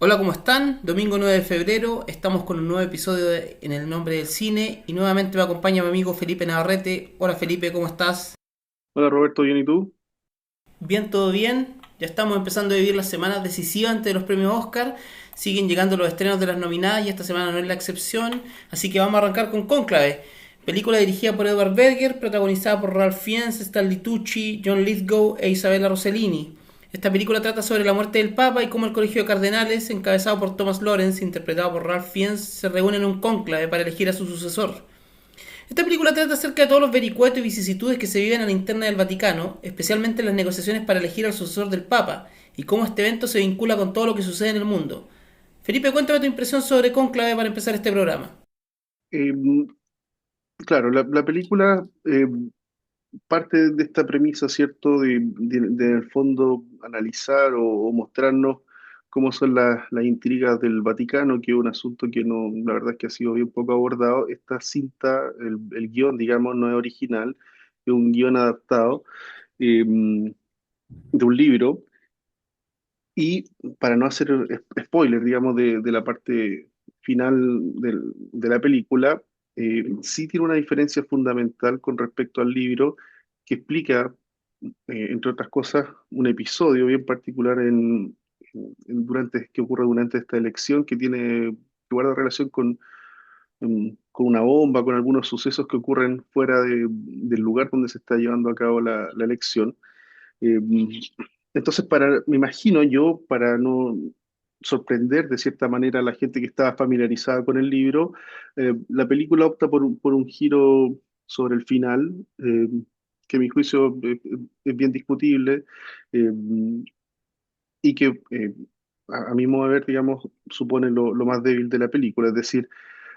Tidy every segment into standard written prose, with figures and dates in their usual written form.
Hola, ¿cómo están? Domingo 9 de febrero, estamos con un nuevo episodio En el nombre del cine y nuevamente me acompaña mi amigo Felipe Navarrete. Hola Felipe, ¿cómo estás? Hola Roberto, ¿bien y tú? Bien, todo bien. Ya estamos empezando a vivir las semanas decisivas antes de los premios Oscar. Siguen llegando los estrenos de las nominadas y esta semana no es la excepción. Así que vamos a arrancar con Cónclave. Película dirigida por Edward Berger, protagonizada por Ralph Fiennes, Stanley Tucci, John Lithgow e Isabella Rossellini. Esta película trata sobre la muerte del Papa y cómo el Colegio de Cardenales, encabezado por Thomas Lawrence, interpretado por Ralph Fiennes, se reúne en un cónclave para elegir a su sucesor. Esta película trata acerca de todos los vericuetos y vicisitudes que se viven a la interna del Vaticano, especialmente en las negociaciones para elegir al sucesor del Papa, y cómo este evento se vincula con todo lo que sucede en el mundo. Felipe, cuéntame tu impresión sobre Cónclave para empezar este programa. Eh, claro, la película parte de esta premisa, ¿cierto? De, en el fondo analizar o mostrarnos cómo son las intrigas del Vaticano, que es un asunto que no, la verdad es que ha sido bien poco abordado. Esta cinta, el guión, digamos, no es original, es un guión adaptado de un libro. Y para no hacer spoiler, digamos, de la parte final de la película, sí tiene una diferencia fundamental con respecto al libro que explica, entre otras cosas, un episodio bien particular que ocurre durante esta elección que tiene que guarda relación con una bomba, con algunos sucesos que ocurren fuera del lugar donde se está llevando a cabo la elección. Eh, entonces, me imagino yo, para no sorprender de cierta manera a la gente que estaba familiarizada con el libro, la película opta por un giro sobre el final, que a mi juicio es bien discutible, eh, y que a mi modo de ver, digamos, supone lo más débil de la película. Es decir,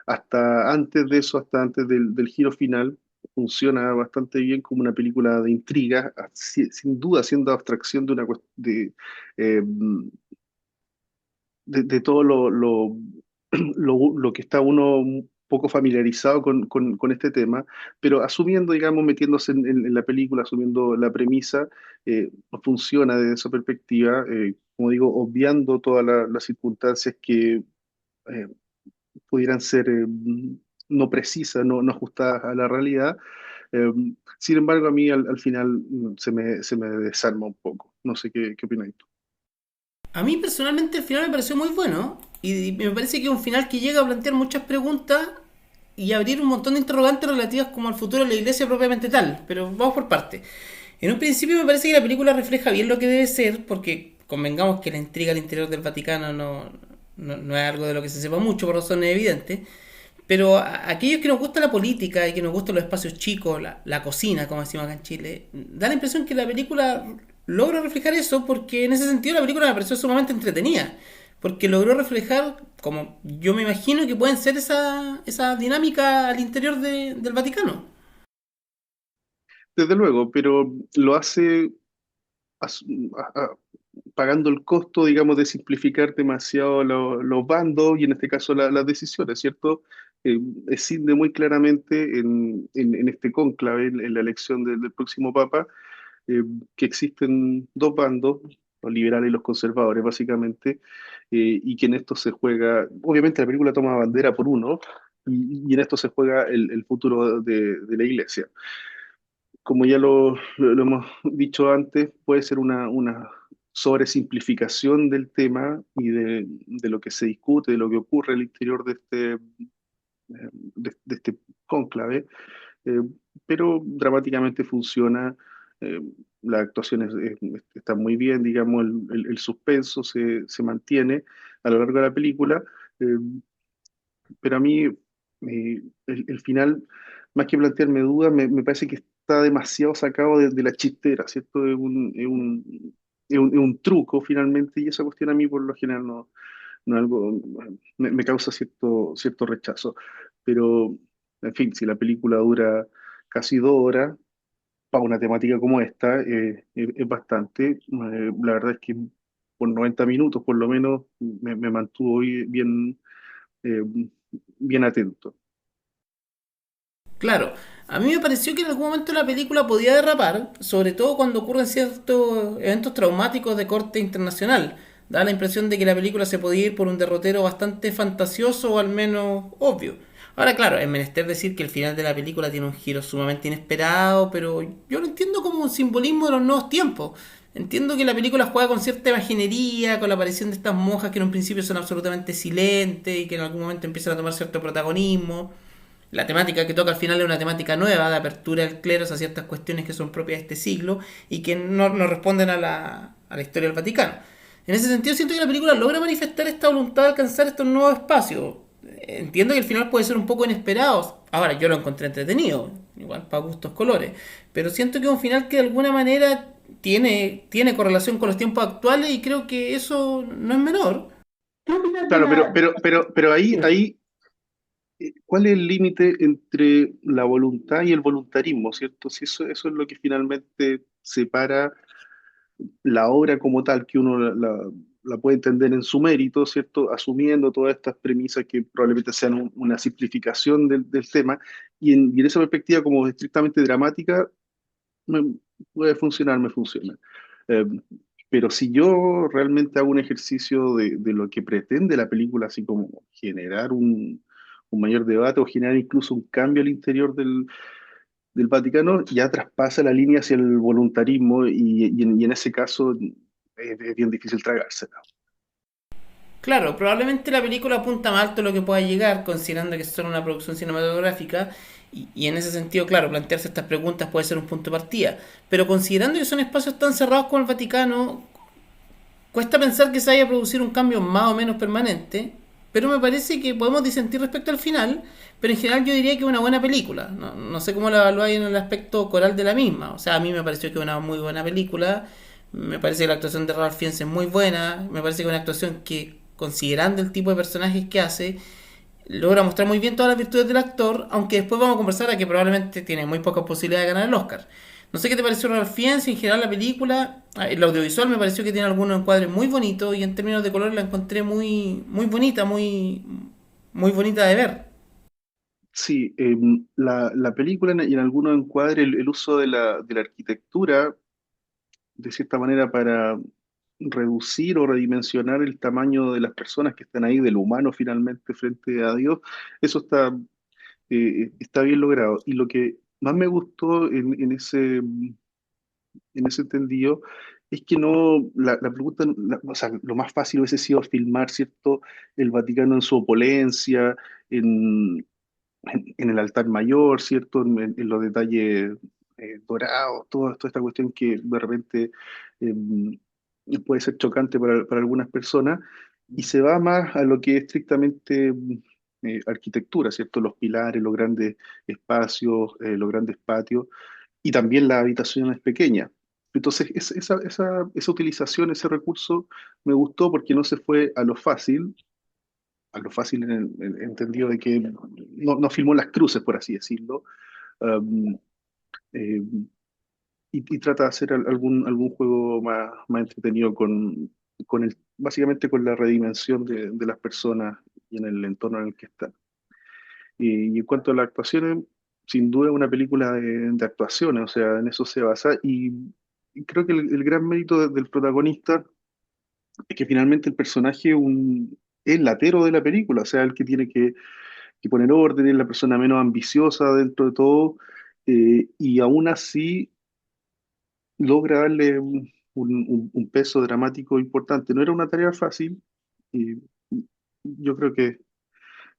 hasta antes de eso, hasta antes del giro final, funciona bastante bien como una película de intriga, sin duda haciendo abstracción de eh, de todo lo que está uno un poco familiarizado con este tema, pero asumiendo, digamos, metiéndose en la película, asumiendo la premisa, funciona desde esa perspectiva, como digo, obviando todas las circunstancias que eh, pudieran ser no precisas, no ajustadas a la realidad. Eh, Sin embargo, a mí al final se me desarma un poco. No sé qué opinas tú. A mí personalmente el final me pareció muy bueno y me parece que es un final que llega a plantear muchas preguntas y abrir un montón de interrogantes relativas como al futuro de la iglesia propiamente tal, pero vamos por partes. En un principio me parece que la película refleja bien lo que debe ser, porque convengamos que la intriga al interior del Vaticano no es algo de lo que se sepa mucho por razones evidentes, pero a aquellos que nos gusta la política y que nos gustan los espacios chicos, la cocina, como decimos acá en Chile, da la impresión que la película logra reflejar eso, porque en ese sentido la película me pareció sumamente entretenida, porque logró reflejar, como yo me imagino que pueden ser esa dinámica al interior del Vaticano. Desde luego, pero lo hace as- a- a- pagando el costo, digamos, de simplificar demasiado los bandos y en este caso las decisiones, ¿cierto? Escinde muy claramente en este cónclave, en la elección del próximo papa, eh, que existen dos bandos, los liberales y los conservadores, básicamente, y que en esto se juega, obviamente la película toma bandera por uno, y en esto se juega el futuro de la iglesia. Como ya lo hemos dicho antes, puede ser una sobresimplificación del tema y de lo que se discute, de lo que ocurre al interior de este cónclave, eh, pero dramáticamente funciona. eh, las actuaciones están muy bien, digamos, el suspenso se mantiene a lo largo de la película, eh, pero a mí el final, más que plantearme dudas, me parece que está demasiado sacado de la chistera, ¿cierto? Es un truco finalmente y esa cuestión a mí por lo general no es algo, me causa cierto rechazo. Pero, en fin, si la película dura casi 2 horas, para una temática como esta, es bastante. La verdad es que por 90 minutos por lo menos me mantuvo eh, bien atento. Claro, a mí me pareció que en algún momento la película podía derrapar, sobre todo cuando ocurren ciertos eventos traumáticos de corte internacional. Da la impresión de que la película se podía ir por un derrotero bastante fantasioso o al menos obvio. Ahora, claro, es menester decir que el final de la película tiene un giro sumamente inesperado, pero yo lo entiendo como un simbolismo de los nuevos tiempos. Entiendo que la película juega con cierta imaginería, con la aparición de estas monjas que en un principio son absolutamente silentes y que en algún momento empiezan a tomar cierto protagonismo. La temática que toca al final es una temática nueva de apertura del clero a ciertas cuestiones que son propias de este siglo y que no responden a la historia del Vaticano. En ese sentido siento que la película logra manifestar esta voluntad de alcanzar estos nuevos espacios. Entiendo que el final puede ser un poco inesperado. Ahora, yo lo encontré entretenido, igual para gustos colores, pero siento que es un final que de alguna manera tiene correlación con los tiempos actuales y creo que eso no es menor. ¿Qué opinas de Claro, la... pero ahí, ¿cuál es el límite entre la voluntad y el voluntarismo, ¿cierto? Si eso es lo que finalmente separa la obra como tal, que uno la puede entender en su mérito, ¿cierto? Asumiendo todas estas premisas que probablemente sean una simplificación del tema, y en esa perspectiva como estrictamente dramática, me, puede funcionar, me funciona. Eh, pero si yo realmente hago un ejercicio de lo que pretende la película, así como generar un mayor debate o generar incluso un cambio al interior del Vaticano, ya traspasa la línea hacia el voluntarismo y en ese caso es bien difícil tragársela. Claro, probablemente la película apunta más alto de lo que pueda llegar, considerando que es solo una producción cinematográfica, y en ese sentido, claro, plantearse estas preguntas puede ser un punto de partida. Pero considerando que son espacios tan cerrados como el Vaticano, cuesta pensar que se vaya a producir un cambio más o menos permanente, pero me parece que podemos disentir respecto al final, pero en general yo diría que es una buena película. No sé cómo la evaluáis en el aspecto coral de la misma. O sea, a mí me pareció que es una muy buena película. Me parece que la actuación de Ralph Fiennes es muy buena. Me parece que es una actuación que, considerando el tipo de personajes que hace, logra mostrar muy bien todas las virtudes del actor, aunque después vamos a conversar a que probablemente tiene muy pocas posibilidades de ganar el Oscar. No sé qué te pareció Ralph Fiennes, en general la película, el audiovisual me pareció que tiene algunos encuadres muy bonitos y en términos de color la encontré muy bonita, muy bonita de ver. Sí, la película y en algunos encuadres el uso de la arquitectura, de cierta manera, para reducir o redimensionar el tamaño de las personas que están ahí, del humano finalmente frente a Dios, eso está bien logrado. Y lo que más me gustó en ese entendido es que no, la pregunta, o sea, lo más fácil hubiese sido filmar, ¿cierto?, el Vaticano en su opulencia, en el altar mayor, ¿cierto?, en los detalles dorados, toda esta cuestión que de repente puede ser chocante para algunas personas, y se va más a lo que es estrictamente arquitectura, ¿cierto? Los pilares, los grandes espacios, los grandes patios, y también las habitaciones pequeñas. Entonces, esa utilización, ese recurso, me gustó porque no se fue a lo fácil en el entendido de que no filmó las cruces, por así decirlo, um, eh, y trata de hacer algún juego más entretenido básicamente con la redimensión de las personas y en el entorno en el que están. Y en cuanto a las actuaciones, sin duda es una película de actuaciones, o sea, en eso se basa, y creo que el gran mérito del protagonista es que finalmente el personaje es el latero de la película, o sea, el que tiene que poner orden, es la persona menos ambiciosa dentro de todo, y aún así logra darle un peso dramático importante. No era una tarea fácil, y yo creo que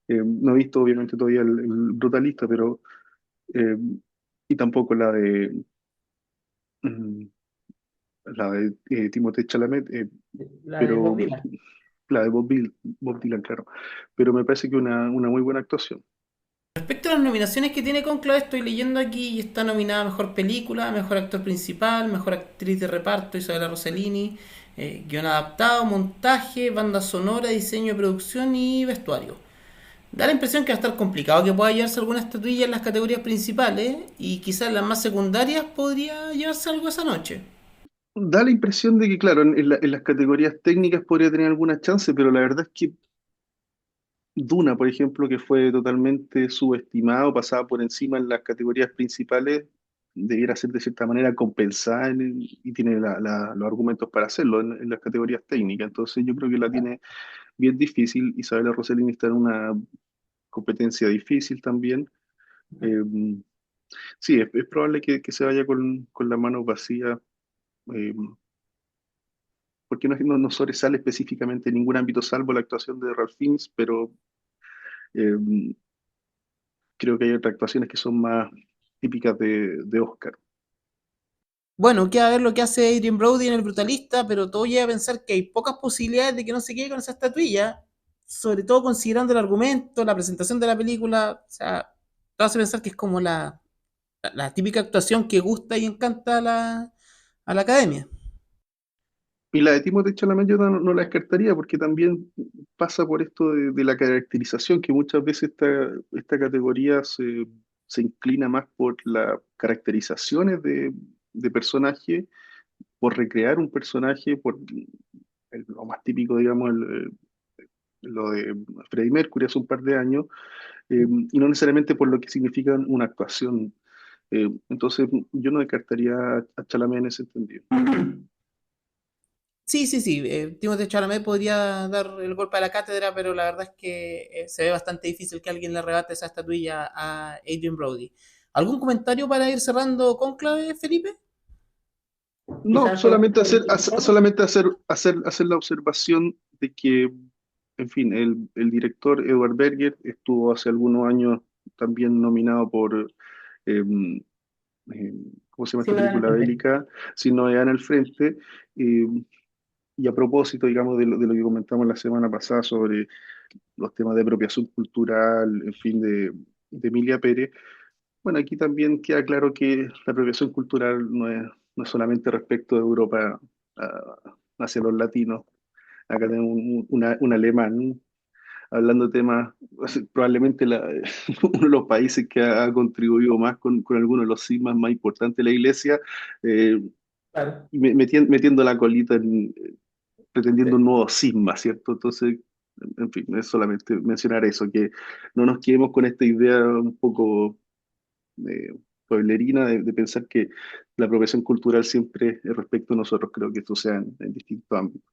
no he visto obviamente todavía el Brutalista, pero eh, y tampoco mm, la de Timothée Chalamet, La de Bob pero Dylan. la de Bob Dylan, claro. Pero me parece que una muy buena actuación. Respecto a las nominaciones que tiene Conclave, estoy leyendo aquí y está nominada a Mejor Película, Mejor Actor Principal, Mejor Actriz de Reparto, Isabella Rossellini, guión adaptado, montaje, banda sonora, diseño de producción y vestuario. Da la impresión que va a estar complicado que pueda llevarse alguna estatuilla en las categorías principales y quizás en las más secundarias podría llevarse algo esa noche. Da la impresión de que, claro, en las categorías técnicas podría tener alguna chance, pero la verdad es que Duna, por ejemplo, que fue totalmente subestimado, pasaba por encima en las categorías principales, debiera ser de cierta manera compensada y tiene los argumentos para hacerlo en las categorías técnicas. Entonces yo creo que la tiene bien difícil. Isabela Rossellini está en una competencia difícil también. Eh, sí, es probable que se vaya con la mano vacía, eh, porque no sobresale específicamente en ningún ámbito salvo la actuación de Ralph Fiennes, pero eh, creo que hay otras actuaciones que son más típicas de Oscar. Bueno, queda ver lo que hace Adrien Brody en El Brutalista, pero todo lleva a pensar que hay pocas posibilidades de que no se quede con esa estatuilla, sobre todo considerando el argumento, la presentación de la película, o sea, te hace pensar que es como la típica actuación que gusta y encanta a la academia. Y la de Timothée Chalamet yo no la descartaría porque también pasa por esto de la caracterización, que muchas veces esta categoría se inclina más por las caracterizaciones de personaje, por recrear un personaje, por lo más típico, digamos, lo de Freddie Mercury hace un par de años, y no necesariamente por lo que significa una actuación. Entonces, yo no descartaría a Chalamet en ese sentido. Sí, sí, sí. Timothée Chalamet podría dar el golpe a la cátedra, pero la verdad es que se ve bastante difícil que alguien le arrebate esa estatuilla a Adrien Brody. ¿Algún comentario para ir cerrando conclave, Felipe? No, solamente hacer la observación de que, en fin, el director Edward Berger estuvo hace algunos años también nominado por, eh, eh, ¿cómo se llama esta película bélica? Si no en el frente. eh, y a propósito, digamos, de lo que comentamos la semana pasada sobre los temas de apropiación cultural, en fin, de Emilia Pérez. Bueno, aquí también queda claro que la apropiación cultural no es solamente respecto de Europa hacia los latinos. Acá tenemos un alemán hablando de temas, probablemente uno de los países que ha contribuido más con algunos de los sismas más importantes de la iglesia, eh, Claro. metiendo la colita pretendiendo un nuevo sisma, ¿cierto? Entonces, en fin, es solamente mencionar eso, que no nos quedemos con esta idea un poco pueblerina de pensar que la apropiación cultural siempre es respecto a nosotros. Creo que esto sea en distintos ámbitos.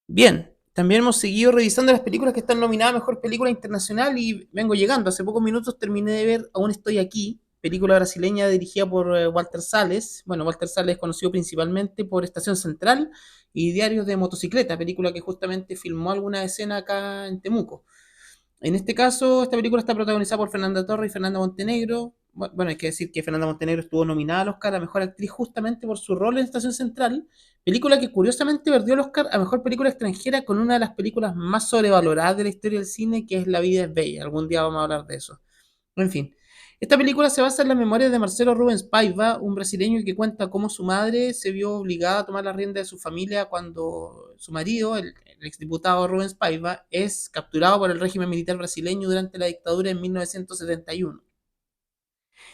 Bien, también hemos seguido revisando las películas que están nominadas a Mejor Película Internacional y vengo llegando. Hace pocos minutos terminé de ver Aún estoy aquí, película brasileña dirigida por Walter Salles. Bueno, Walter Salles es conocido principalmente por Estación Central y Diarios de Motocicleta, película que justamente filmó alguna escena acá en Temuco. En este caso, esta película está protagonizada por Fernanda Torres y Fernanda Montenegro. Bueno, hay que decir que Fernanda Montenegro estuvo nominada al Oscar a Mejor Actriz justamente por su rol en Estación Central, película que curiosamente perdió el Oscar a Mejor Película Extranjera con una de las películas más sobrevaloradas de la historia del cine, que es La vida es bella. Algún día vamos a hablar de eso. En fin, esta película se basa en las memorias de Marcelo Rubens Paiva, un brasileño que cuenta cómo su madre se vio obligada a tomar la rienda de su familia cuando su marido, el exdiputado Rubens Paiva, es capturado por el régimen militar brasileño durante la dictadura en 1971.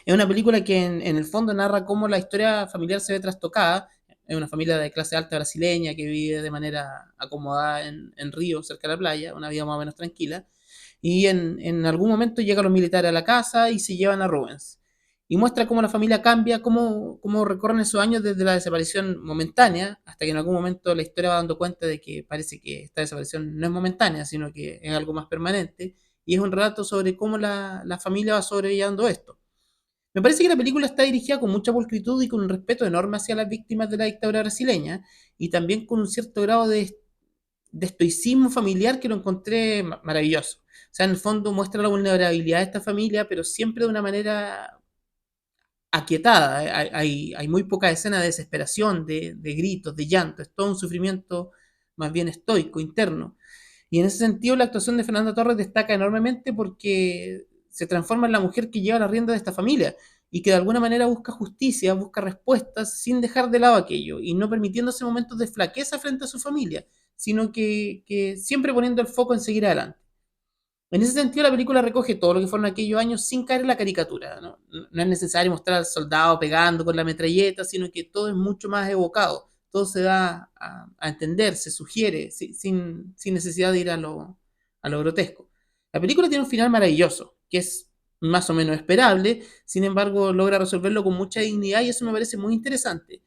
Es una película que en el fondo narra cómo la historia familiar se ve trastocada. Es una familia de clase alta brasileña que vive de manera acomodada en Río, cerca de la playa, una vida más o menos tranquila. Y en algún momento llegan los militares a la casa y se llevan a Rubens. Y muestra cómo la familia cambia, cómo recorren esos años desde la desaparición momentánea, hasta que en algún momento la historia va dando cuenta de que parece que esta desaparición no es momentánea, sino que es algo más permanente. Y es un relato sobre cómo la familia va sobrellevando esto. Me parece que la película está dirigida con mucha pulcritud y con un respeto enorme hacia las víctimas de la dictadura brasileña y también con un cierto grado de estoicismo familiar que lo encontré maravilloso. O sea, en el fondo muestra la vulnerabilidad de esta familia, pero siempre de una manera aquietada. Hay muy poca escena de desesperación, de gritos, de llanto. Es todo un sufrimiento más bien estoico, interno. Y en ese sentido, la actuación de Fernanda Torres destaca enormemente porque se transforma en la mujer que lleva la rienda de esta familia y que de alguna manera busca justicia, busca respuestas sin dejar de lado aquello y no permitiéndose momentos de flaqueza frente a su familia, sino que siempre poniendo el foco en seguir adelante. En ese sentido, la película recoge todo lo que fueron aquellos años sin caer en la caricatura. No es necesario mostrar al soldado pegando con la metralleta, sino que todo es mucho más evocado. Todo se da a entender, se sugiere, sin necesidad de ir a lo grotesco. La película tiene un final maravilloso, que es más o menos esperable, sin embargo logra resolverlo con mucha dignidad y eso me parece muy interesante.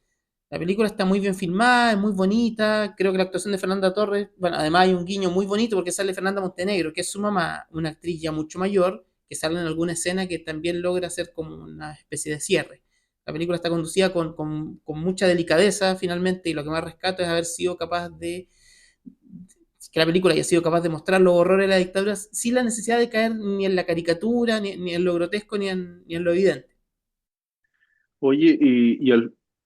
La película está muy bien filmada, es muy bonita, creo que la actuación de Fernanda Torres, bueno, además hay un guiño muy bonito porque sale Fernanda Montenegro, que es su mamá, una actriz ya mucho mayor, que sale en alguna escena que también logra hacer como una especie de cierre. La película está conducida con mucha delicadeza finalmente y lo que más rescato es haber sido capaz de que la película haya sido capaz de mostrar los horrores de la dictadura sin la necesidad de caer ni en la caricatura, ni en lo grotesco, ni en lo evidente. Oye,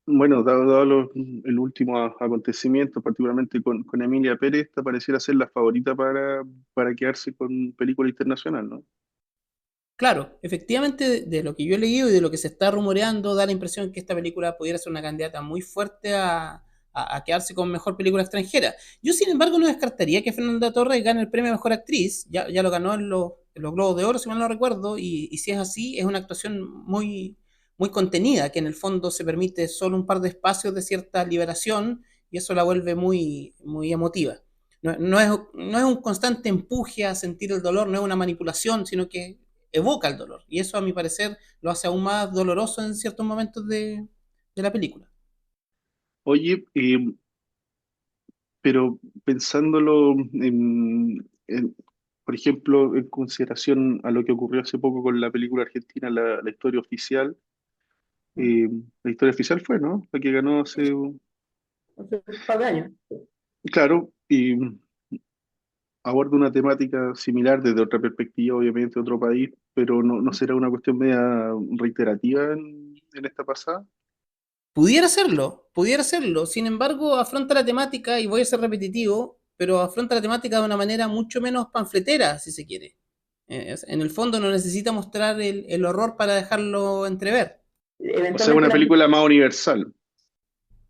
bueno, dado el último acontecimiento, particularmente con Emilia Pérez, esta pareciera ser la favorita para quedarse con película internacional, ¿no? Claro, efectivamente, de lo que yo he leído y de lo que se está rumoreando, da la impresión que esta película pudiera ser una candidata muy fuerte a quedarse con mejor película extranjera. Yo, sin embargo, no descartaría que Fernanda Torres gane el premio a mejor actriz. Ya lo ganó en los Globos de Oro, si mal no recuerdo, y si es así, es una actuación muy contenida, que en el fondo se permite solo un par de espacios de cierta liberación y eso la vuelve muy emotiva. No es un constante empuje a sentir el dolor, no es una manipulación, sino que evoca el dolor. Y eso, a mi parecer, lo hace aún más doloroso en ciertos momentos de la película. Oye, pero pensándolo por ejemplo, en consideración a lo que ocurrió hace poco con la película argentina, la historia oficial, la historia oficial fue, ¿no? La que ganó hace, Hace un par de años. claro, y aborda una temática similar desde otra perspectiva, obviamente, otro país, pero no será una cuestión media reiterativa en esta pasada. Pudiera serlo. Sin embargo, afronta la temática, y voy a ser repetitivo, pero afronta la temática de una manera mucho menos panfletera, si se quiere. En el fondo no necesita mostrar el horror para dejarlo entrever. O sea, Eventualmente una la película más universal.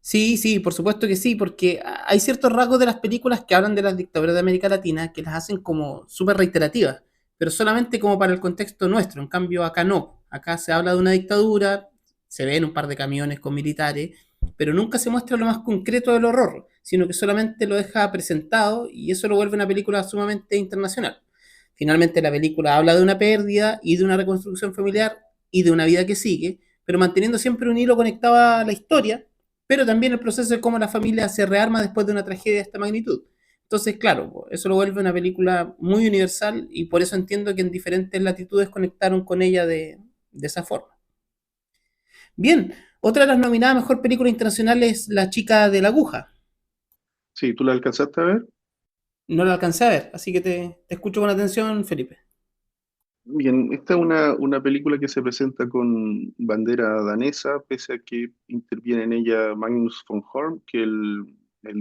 Sí, sí, por supuesto que sí, porque hay ciertos rasgos de las películas que hablan de las dictaduras de América Latina que las hacen como súper reiterativas, pero solamente como para el contexto nuestro. En cambio, acá no. Acá se habla de una dictadura, se ven un par de camiones con militares, pero nunca se muestra lo más concreto del horror, sino que solamente lo deja presentado y eso lo vuelve una película sumamente internacional. Finalmente, la película habla de una pérdida y de una reconstrucción familiar y de una vida que sigue, pero manteniendo siempre un hilo conectado a la historia, pero también el proceso de cómo la familia se rearma después de una tragedia de esta magnitud. Entonces, claro, eso lo vuelve una película muy universal y por eso entiendo que en diferentes latitudes conectaron con ella de esa forma. Bien, otra de las nominadas a Mejor Película Internacional es La Chica de la Aguja. Sí, ¿tú la alcanzaste a ver? No la alcancé a ver, así que te escucho con atención, Felipe. Bien, esta es una película que se presenta con bandera danesa, pese a que interviene en ella Magnus von Horn, que el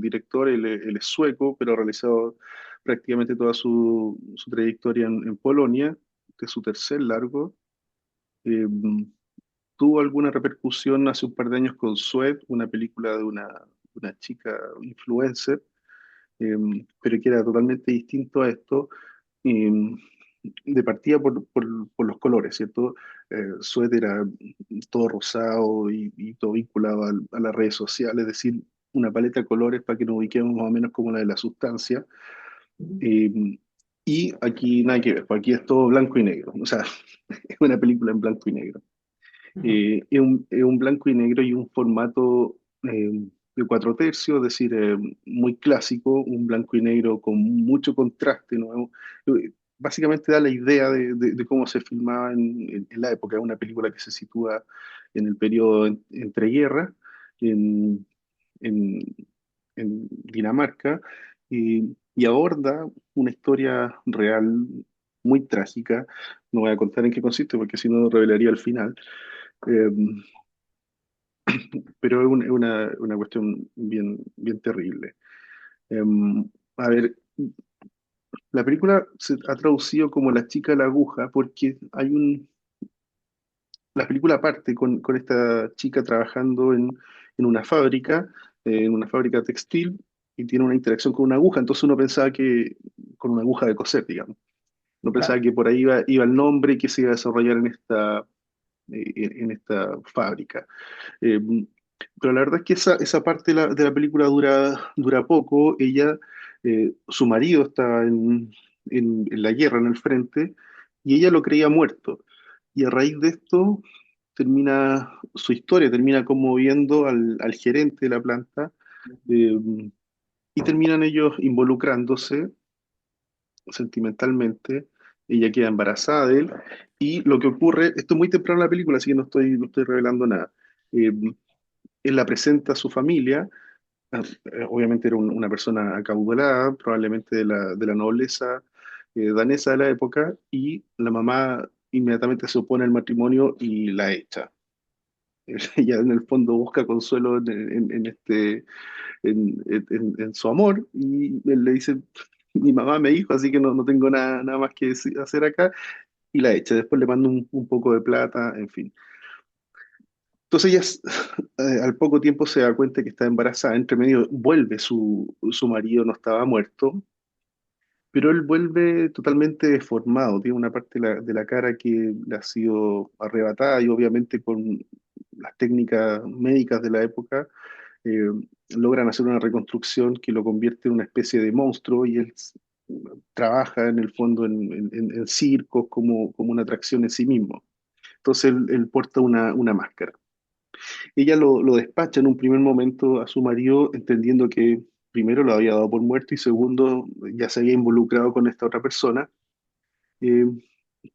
director, él es sueco, pero ha realizado prácticamente toda su trayectoria en Polonia, este es su tercer largo. Eh, Tuvo alguna repercusión hace un par de años con Sweat, una película de una chica influencer, eh, pero que era totalmente distinto a esto. eh, de partida por los colores, ¿cierto? Suéter era todo rosado y todo vinculado a las redes sociales, es decir, una paleta de colores para que nos ubiquemos más o menos como la de la sustancia. Eh, y aquí nada que ver, pues aquí es todo blanco y negro, o sea, es una película en blanco y negro. Es un blanco y negro y un formato de 4 tercios, es decir, muy clásico, un blanco y negro con mucho contraste, ¿no? Básicamente da la idea de cómo se filmaba en la época. Es una película que se sitúa en el periodo entre guerras, en, en, en Dinamarca, y aborda una historia real muy trágica. No voy a contar en qué consiste porque si no revelaría el final. Eh, pero es una cuestión bien terrible. Eh, a ver, la película se ha traducido como La chica de la aguja porque la película parte con esta chica trabajando en una fábrica textil, y tiene una interacción con una aguja, entonces uno pensaba que, con una aguja de coser, digamos, no pensaba Claro. que por ahí iba el nombre que se iba a desarrollar en esta fábrica. Eh, pero la verdad es que esa parte de la película dura poco. Su marido está en la guerra, en el frente, y ella lo creía muerto. y a raíz de esto termina su historia, termina conmoviendo al gerente de la planta, eh, y terminan ellos involucrándose sentimentalmente. Ella queda embarazada de él, y lo que ocurre, esto es muy temprano en la película, así que no estoy revelando nada. Eh, Él la presenta a su familia. Obviamente era una persona acaudalada, probablemente de la nobleza danesa de la época, y la mamá inmediatamente se opone al matrimonio y la echa. Ella en el fondo busca consuelo en su amor, y él le dice, mi mamá me dijo, así que no tengo nada más que hacer acá, y la echa. Después le manda un poco de plata, en fin. Entonces ella al poco tiempo se da cuenta que está embarazada. Entre medio vuelve su marido, no estaba muerto, pero él vuelve totalmente deformado. Tiene una parte de la cara que le ha sido arrebatada, y obviamente con las técnicas médicas de la época eh, logran hacer una reconstrucción que lo convierte en una especie de monstruo, y él trabaja en el fondo en circos como una atracción en sí mismo. Entonces él porta una máscara. Ella lo despacha en un primer momento a su marido, entendiendo que primero lo había dado por muerto y segundo ya se había involucrado con esta otra persona. Eh,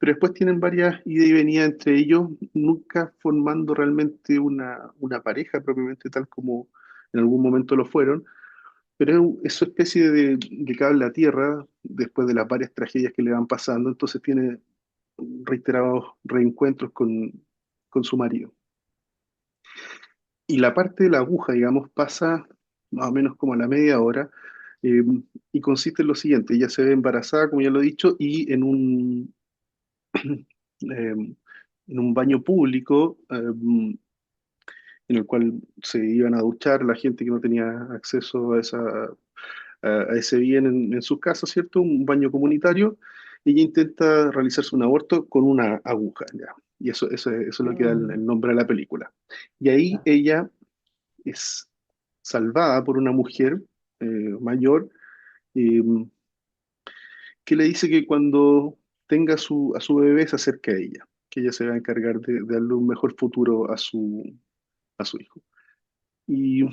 pero después tienen varias idas y venidas entre ellos, nunca formando realmente una pareja propiamente tal como en algún momento lo fueron, pero es su especie de cable a tierra después de las varias tragedias que le van pasando. Entonces tiene reiterados reencuentros con su marido. Y la parte de la aguja, digamos, pasa más o menos como a la media hora, eh, y consiste en lo siguiente: ella se ve embarazada, como ya lo he dicho, y en un baño público, en el cual se iban a duchar la gente que no tenía acceso a ese bien en sus casas, ¿cierto? Un baño comunitario. Ella intenta realizarse un aborto con una aguja, ¿ya? Y eso es lo que da el nombre a la película. Y ahí ella es salvada por una mujer mayor, eh, que le dice que cuando tenga a su bebé se acerque a ella, que ella se va a encargar de darle un mejor futuro a su hijo. Y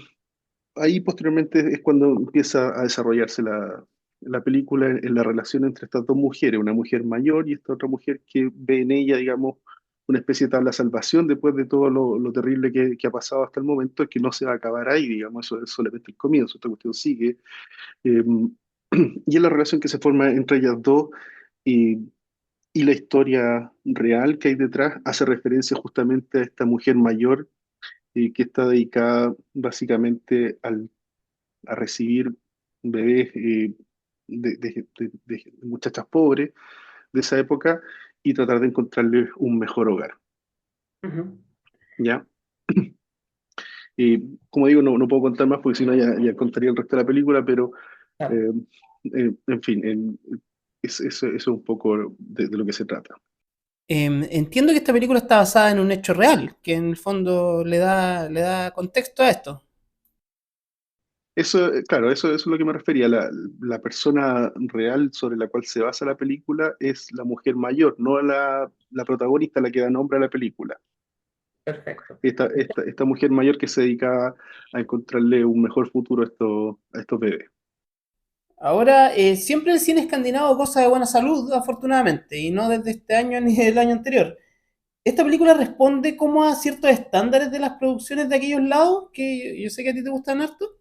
ahí posteriormente es cuando empieza a desarrollarse la película en la relación entre estas dos mujeres, una mujer mayor y esta otra mujer que ve en ella, digamos, una especie de tabla de salvación después de todo lo terrible que ha pasado hasta el momento, que no se va a acabar ahí, digamos, eso es solamente el comienzo, esta cuestión sigue. eh, y es la relación que se forma entre ellas dos, y, y la historia real que hay detrás hace referencia justamente a esta mujer mayor, que está dedicada básicamente a recibir bebés, de muchachas pobres de esa época, y tratar de encontrarles un mejor hogar, Ujú. ¿ya? Y como digo, no puedo contar más porque si no ya contaría el resto de la película, pero Claro. eh, en fin, eso es un poco de lo que se trata. Entiendo que esta película está basada en un hecho real, que en el fondo le da contexto a esto. Eso, claro, eso es lo que me refería. La persona real sobre la cual se basa la película es la mujer mayor, no la protagonista, la que da nombre a la película. Perfecto. Esta mujer mayor que se dedicaba a encontrarle un mejor futuro a estos bebés. Ahora, siempre el cine escandinavo goza de buena salud, afortunadamente, y no desde este año ni del año anterior. Esta película responde como a ciertos estándares de las producciones de aquellos lados, que yo sé que a ti te gustan harto.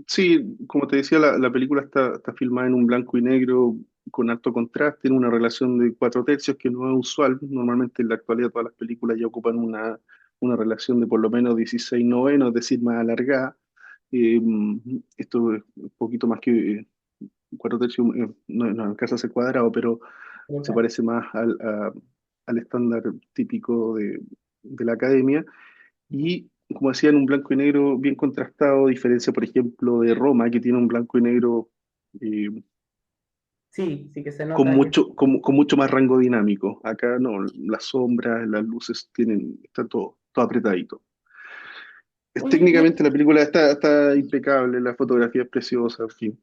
Sí, como te decía, la película está filmada en un blanco y negro con alto contraste, en una relación de 4/3, que no es usual. Normalmente en la actualidad todas las películas ya ocupan una relación de por lo menos 16/9, es decir, más alargada. Eh, Esto es un poquito más que 4/3, no alcanza a ser cuadrado, pero se parece más al estándar típico de la academia. Y como decía, en un blanco y negro bien contrastado, a diferencia, por ejemplo, de Roma, que tiene un blanco y negro eh, Sí, sí que se con nota que... con mucho más rango dinámico. Acá no, las sombras, las luces está todo apretadito. Oye, Técnicamente la película está impecable, la fotografía es preciosa, en fin.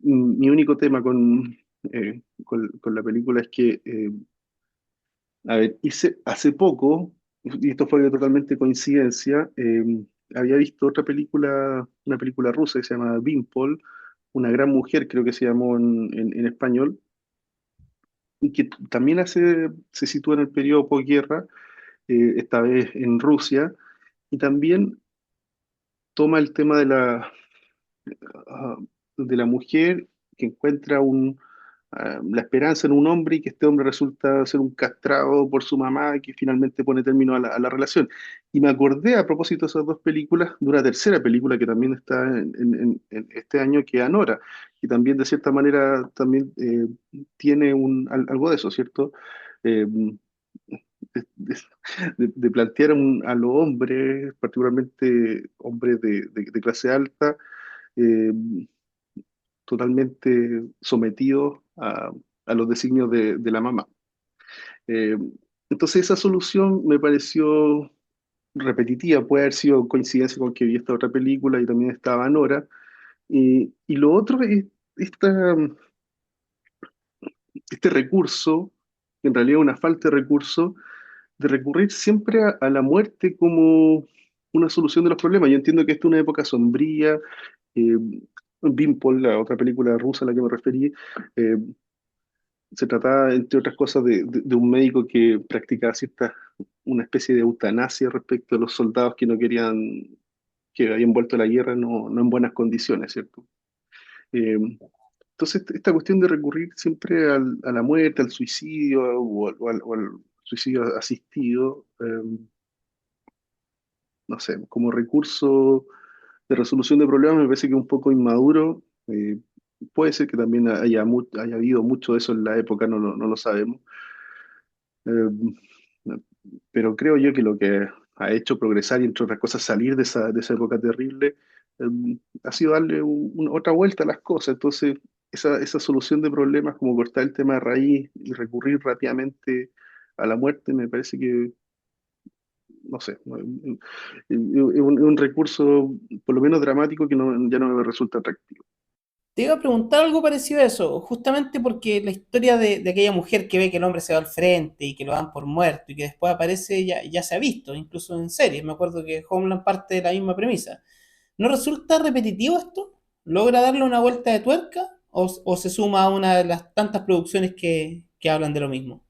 Mi único tema con la película es que A ver, hice hace poco, y esto fue totalmente coincidencia, había visto otra película, una película rusa que se llama Bimpol, una gran mujer, creo que se llamó en español, y que también se sitúa en el periodo posguerra, esta vez en Rusia, y también toma el tema ah, de la mujer que encuentra la esperanza en un hombre y que este hombre resulta ser un castrado por su mamá y que finalmente pone término a la relación. Y me acordé a propósito de esas dos películas, de una tercera película que también está en este año, que es Anora, y también de cierta manera también tiene algo de eso, ¿cierto? Eh, de, de- de plantear a los hombres, particularmente hombres de clase alta, eh, totalmente sometidos a los designios de la mamá. Eh, entonces esa solución me pareció repetitiva, puede haber sido coincidencia con que vi esta otra película y también estaba Nora. Y lo otro es esta, este recurso, que en realidad es una falta de recurso, de recurrir siempre a la muerte como una solución de los problemas. Yo entiendo que esta es una época sombría. eh, Bimpol, la otra película rusa a la que me referí, eh, se trataba, entre otras cosas, de un médico que practicaba una especie de eutanasia respecto a los soldados que no querían, que habían vuelto a la guerra no en buenas condiciones, ¿cierto? Eh, entonces, esta cuestión de recurrir siempre a la muerte, al suicidio o al suicidio asistido, no sé, como recurso de resolución de problemas me parece que es un poco inmaduro. Puede ser que también haya habido mucho de eso en la época, no lo sabemos. Pero creo yo que lo que ha hecho progresar y, entre otras cosas, salir de esa época terrible, eh, ha sido darle otra vuelta a las cosas. Entonces, esa solución de problemas, como cortar el tema de raíz y recurrir rápidamente a la muerte, me parece que, no sé, es un recurso, por lo menos dramático, que ya no me resulta atractivo. Te iba a preguntar algo parecido a eso, justamente porque la historia de aquella mujer que ve que el hombre se va al frente y que lo dan por muerto y que después aparece ya se ha visto, incluso en series. Me acuerdo que Homeland parte de la misma premisa. ¿No resulta repetitivo esto? ¿Logra darle una vuelta de tuerca? ¿O se suma a una de las tantas producciones que hablan de lo mismo?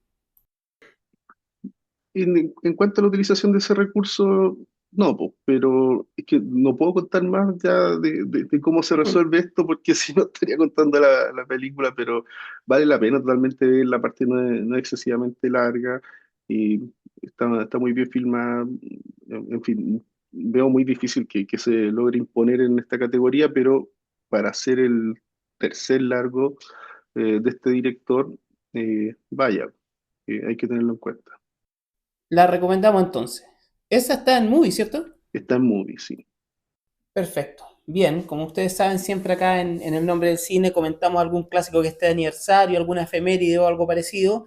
En cuanto a la utilización de ese recurso, no, po, pero es que no puedo contar más ya de cómo se resuelve esto, porque si no estaría contando la película, pero vale la pena totalmente ver, la parte no es excesivamente larga y está muy bien filmada. En fin, veo muy difícil que se logre imponer en esta categoría, pero para hacer el tercer largo de este director, vaya, hay que tenerlo en cuenta. La recomendamos entonces. Esa está en movie, ¿cierto? Está en movie, sí. Perfecto. Bien, como ustedes saben, siempre acá en el nombre del cine comentamos algún clásico que esté de aniversario, alguna efeméride o algo parecido.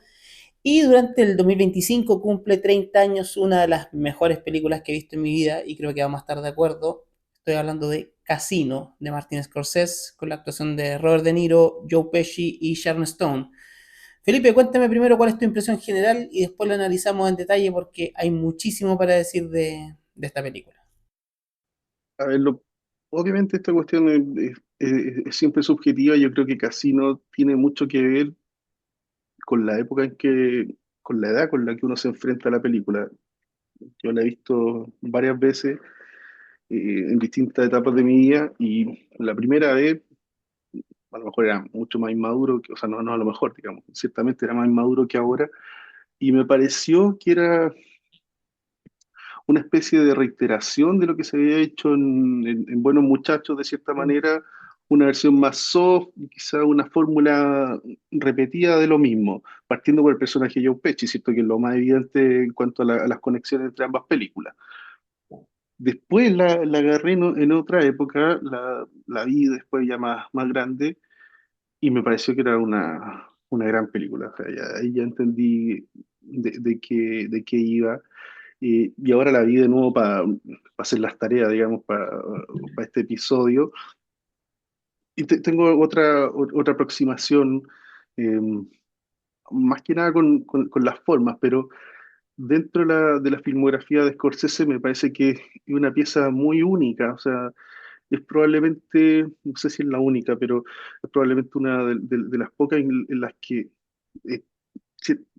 Y durante el 2025 cumple 30 años una de las mejores películas que he visto en mi vida y creo que vamos a estar de acuerdo. Estoy hablando de Casino, de Martin Scorsese, con la actuación de Robert De Niro, Joe Pesci y Sharon Stone. Felipe, cuéntame primero cuál es tu impresión general y después lo analizamos en detalle porque hay muchísimo para decir de esta película. A ver, obviamente esta cuestión es siempre subjetiva. Yo creo que Casino tiene mucho que ver con la época con la edad con la que uno se enfrenta a la película. Yo la he visto varias veces en distintas etapas de mi vida y la primera vez a lo mejor era mucho más inmaduro, o sea, no a lo mejor, digamos, ciertamente era más inmaduro que ahora y me pareció que era una especie de reiteración de lo que se había hecho en Buenos Muchachos, de cierta manera, una versión más soft, y quizá una fórmula repetida de lo mismo, partiendo por el personaje de Joe Pesci, ¿cierto? Que es lo más evidente en cuanto a las conexiones entre ambas películas. Después la agarré en otra época, la vi después ya más grande, y me pareció que era una gran película. O sea, ahí ya entendí de qué iba. Y ahora la vi de nuevo para hacer las tareas, digamos, para este episodio. Y tengo otra aproximación, eh, más que nada con las formas, pero dentro de la filmografía de Scorsese me parece que es una pieza muy única, o sea, es probablemente, no sé si es la única, pero es probablemente una de las pocas en las que eh,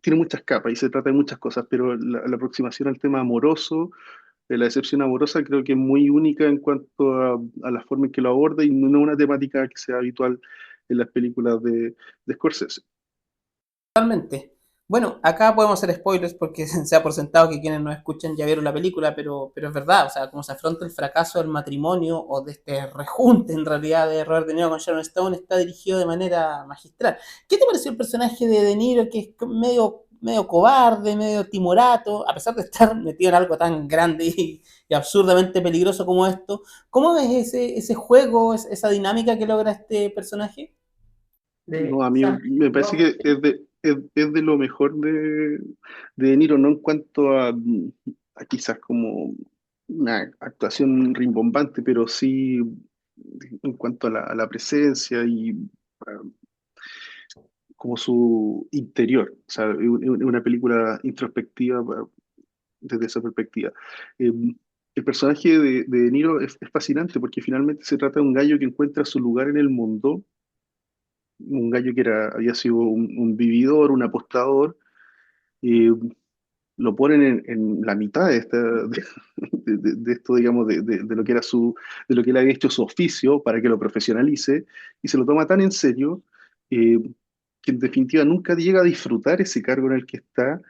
tiene muchas capas y se trata de muchas cosas, pero la aproximación al tema amoroso, la decepción amorosa, creo que es muy única en cuanto a la forma en que lo aborda y no es una temática que sea habitual en las películas de Scorsese. Totalmente. Bueno, acá podemos hacer spoilers porque se ha por sentado que quienes nos escuchan ya vieron la película, pero es verdad, o sea, cómo se afronta el fracaso del matrimonio o de este rejunte en realidad de Robert De Niro con Sharon Stone está dirigido de manera magistral. ¿Qué te pareció el personaje de Niro que es medio cobarde, medio timorato, a pesar de estar metido en algo tan grande y absurdamente peligroso como esto? ¿Cómo ves ese juego, esa dinámica que logra este personaje? No, De a mí Sam. me parece que es de lo mejor de Niro, no en cuanto a quizás como una actuación rimbombante, pero sí en cuanto a a la presencia y ah, como su interior. O sea, es una película introspectiva desde esa perspectiva. Eh, el personaje de Niro es fascinante porque finalmente se trata de un gallo que encuentra su lugar en el mundo, un gallo que había sido un vividor, un apostador, y lo ponen en la mitad de esto, digamos, de lo que era de lo que él había hecho su oficio para que lo profesionalice, y se lo toma tan en serio eh, que en definitiva nunca llega a disfrutar ese cargo en el que está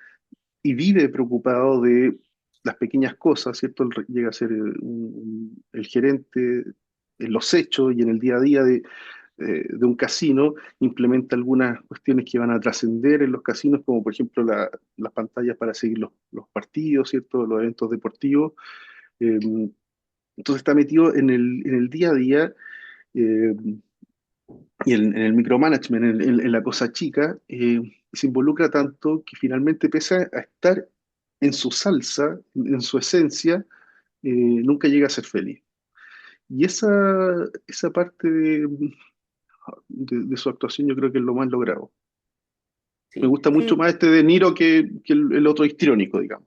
y vive preocupado de las pequeñas cosas, ¿cierto? Él llega a ser el gerente en los hechos y en el día a día de un casino, implementa algunas cuestiones que van a trascender en los casinos, como por ejemplo las pantallas para seguir los partidos, ¿cierto? Los eventos deportivos. Eh, entonces está metido en el día a día eh, y en el micromanagement, en la cosa chica, se involucra tanto que finalmente, pese a estar en su salsa, en su esencia, nunca llega a ser feliz. Y esa parte de su actuación yo creo que es lo más logrado. Me Sí, gusta mucho sí, más este de Niro que el otro histriónico, digamos.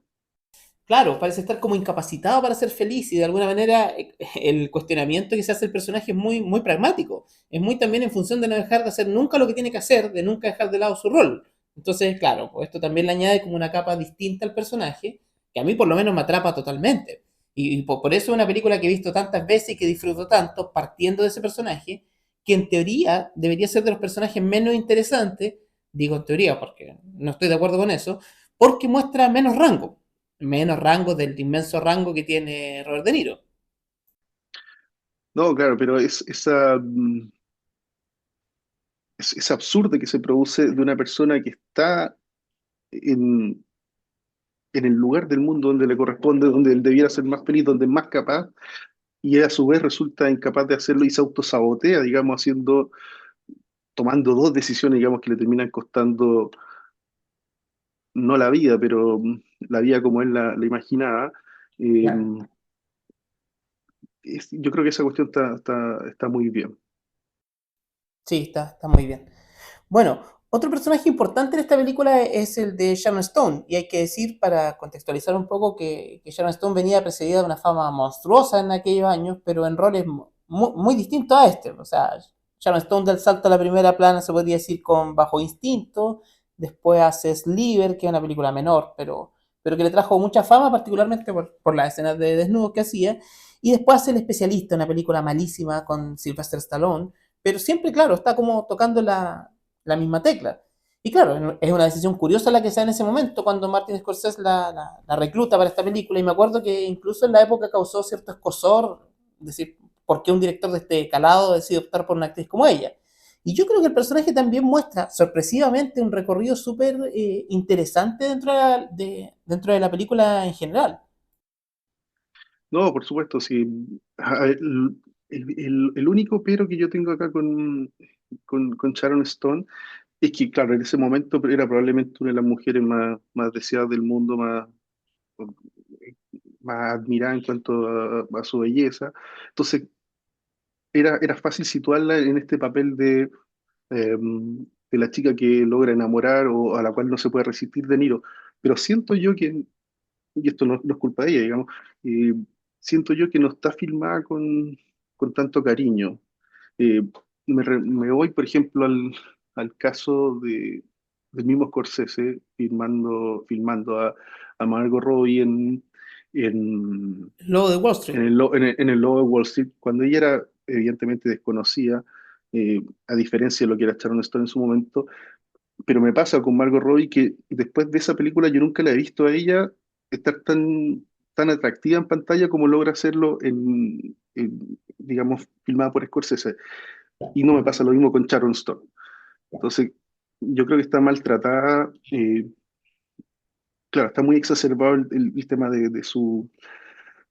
claro, parece estar como incapacitado para ser feliz y de alguna manera el cuestionamiento que se hace el personaje es muy pragmático. Es muy también en función de no dejar de hacer nunca lo que tiene que hacer, de nunca dejar de lado su rol. Entonces, claro, pues esto también le añade como una capa distinta al personaje, que a mí por lo menos me atrapa totalmente. Y por eso es una película que he visto tantas veces y que disfruto tanto partiendo de ese personaje, que en teoría debería ser de los personajes menos interesantes, digo en teoría porque no estoy de acuerdo con eso, porque muestra menos rango del inmenso rango que tiene Robert De Niro. No, claro, pero es absurdo que se produce de una persona que está en, en el lugar del mundo donde le corresponde, donde él debiera ser más feliz, donde es más capaz, y a su vez resulta incapaz de hacerlo y se autosabotea, digamos, tomando dos decisiones, digamos, que le terminan costando no la vida, pero la vida como él la imaginaba. Eh, Claro. yo creo que esa cuestión está muy bien. Sí, está muy bien. Bueno, otro personaje importante en esta película es el de Sharon Stone, y hay que decir, para contextualizar un poco, que Sharon Stone venía precedida de una fama monstruosa en aquellos años, pero en roles muy distintos a este. O sea, Sharon Stone del salto a la primera plana, se podría decir, con Bajo Instinto, después hace Sliver, que es una película menor, pero que le trajo mucha fama, particularmente por las escenas de desnudos que hacía, y después hace El Especialista, una película malísima con Sylvester Stallone, pero siempre, claro, está como tocando la misma tecla. Y claro, es una decisión curiosa la que se da en ese momento, cuando Martin Scorsese la recluta para esta película, y me acuerdo que incluso en la época causó cierto escozor, decir, ¿por qué un director de este calado decide optar por una actriz como ella? Y yo creo que el personaje también muestra, sorpresivamente, un recorrido súper interesante dentro de la película en general. No, por supuesto, sí. El único pero que yo tengo acá con Sharon Stone es que, claro, en ese momento era probablemente una de las mujeres más deseadas del mundo, más admirada en cuanto a su belleza. Entonces, era fácil situarla en este papel de de la chica que logra enamorar o a la cual no se puede resistir De Niro. Pero siento yo que, y esto no es culpa de ella, digamos, eh, siento yo que no está filmada con tanto cariño. Eh, me voy, por ejemplo, al caso del mismo Scorsese filmando a Margot Robbie en, El lobo de Wall Street. en el Lobo de Wall Street, cuando ella era evidentemente desconocida, a diferencia de lo que era Sharon Stone en su momento, pero me pasa con Margot Robbie que después de esa película yo nunca la he visto a ella estar tan atractiva en pantalla como logra hacerlo digamos, filmada por Scorsese. Y no me pasa lo mismo con Sharon Stone. Entonces, yo creo que está maltratada. Claro, está muy exacerbado el tema de su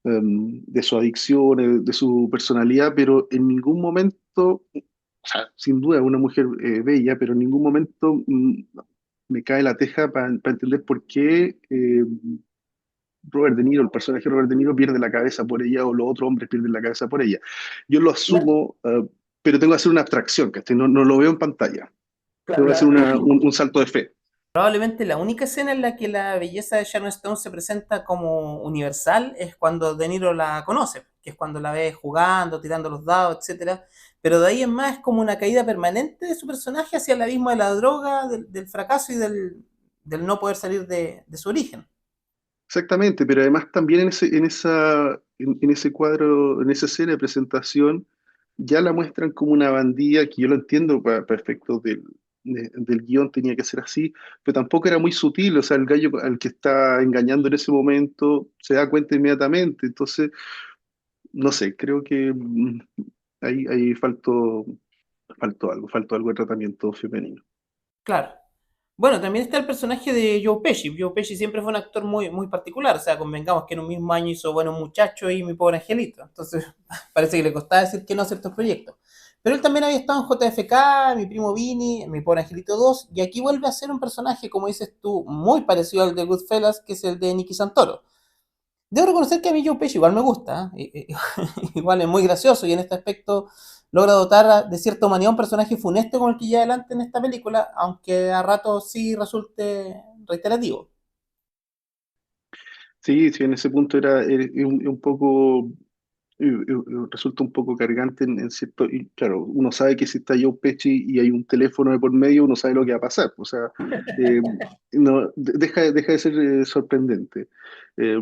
adicción, de su personalidad, pero en ningún momento, o sea, sin duda una mujer bella, pero en ningún momento me cae la teja para entender por qué Robert De Niro, el personaje de Robert De Niro, pierde la cabeza por ella o los otros hombres pierden la cabeza por ella. Yo lo asumo, pero tengo que hacer una abstracción, que no lo veo en pantalla. Tengo que hacer un salto de fe. Probablemente la única escena en la que la belleza de Sharon Stone se presenta como universal es cuando De Niro la conoce, que es cuando la ve jugando, tirando los dados, etcétera. Pero de ahí en más es como una caída permanente de su personaje hacia el abismo de la droga, del fracaso y del no poder salir de su origen. Exactamente, pero además también en ese cuadro, en esa escena de presentación, ya la muestran como una bandida, que yo lo entiendo para efectos del guión tenía que ser así, pero tampoco era muy sutil, o sea, el gallo al que está engañando en ese momento se da cuenta inmediatamente, entonces, no sé, creo que ahí faltó algo de tratamiento femenino. Claro. Bueno, también está el personaje de Joe Pesci. Joe Pesci siempre fue un actor muy, muy particular. O sea, convengamos que en un mismo año hizo Buenos Muchachos y Mi Pobre Angelito. Entonces, parece que le costaba decir que no a ciertos proyectos. Pero él también había estado en JFK, Mi Primo Vini, en Mi Pobre Angelito 2. Y aquí vuelve a ser un personaje, como dices tú, muy parecido al de Goodfellas, que es el de Nicky Santoro. Debo reconocer que a mí Joe Pesci igual me gusta, ¿eh? Igual es muy gracioso y en este aspecto logra dotar de cierta humanidad a un personaje funesto con el que lleva adelante en esta película, aunque a ratos sí resulte reiterativo. Sí, sí, en ese punto un poco, resulta un poco cargante en cierto, y claro, uno sabe que si está Joe Pesci y hay un teléfono de por medio, uno sabe lo que va a pasar, o sea, eh, no, deja de ser sorprendente. Eh,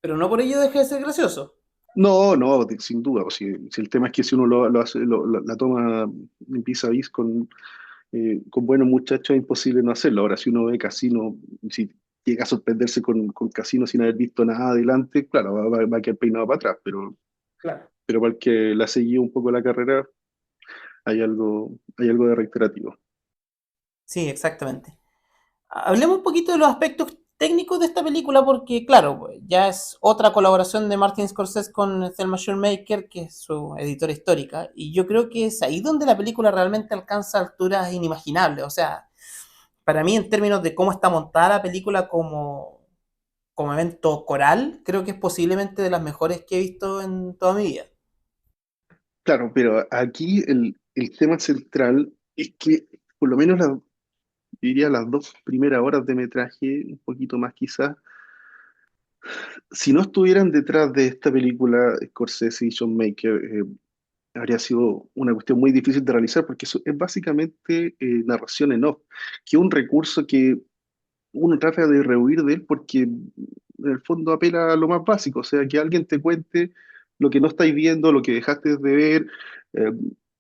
Pero no por ello deja de ser gracioso. no, no, sin duda, o si el tema es que si uno lo hace, la toma vis a vis con buenos muchachos es imposible no hacerlo. Ahora, si uno ve Casino, si llega a sorprenderse con Casino sin haber visto nada adelante, claro, va a quedar peinado para atrás, Claro. pero para el que la seguía un poco la carrera, hay algo de reiterativo. Sí, exactamente. Hablemos un poquito de los aspectos técnicos de esta película porque, claro, pues, ya es otra colaboración de Martin Scorsese con Thelma Schoonmaker, que es su editora histórica, y yo creo que es ahí donde la película realmente alcanza alturas inimaginables. O sea, para mí en términos de cómo está montada la película como evento coral, creo que es posiblemente de las mejores que he visto en toda mi vida. Claro, pero aquí el tema central es que, por lo menos diría las dos primeras horas de metraje, un poquito más quizás, si no estuvieran detrás de esta película Scorsese y John Maker, habría sido una cuestión muy difícil de realizar porque eso es básicamente narración en off, que es un recurso que uno trata de rehuir de él porque en el fondo apela a lo más básico, o sea, que alguien te cuente lo que no estáis viendo, lo que dejaste de ver, eh,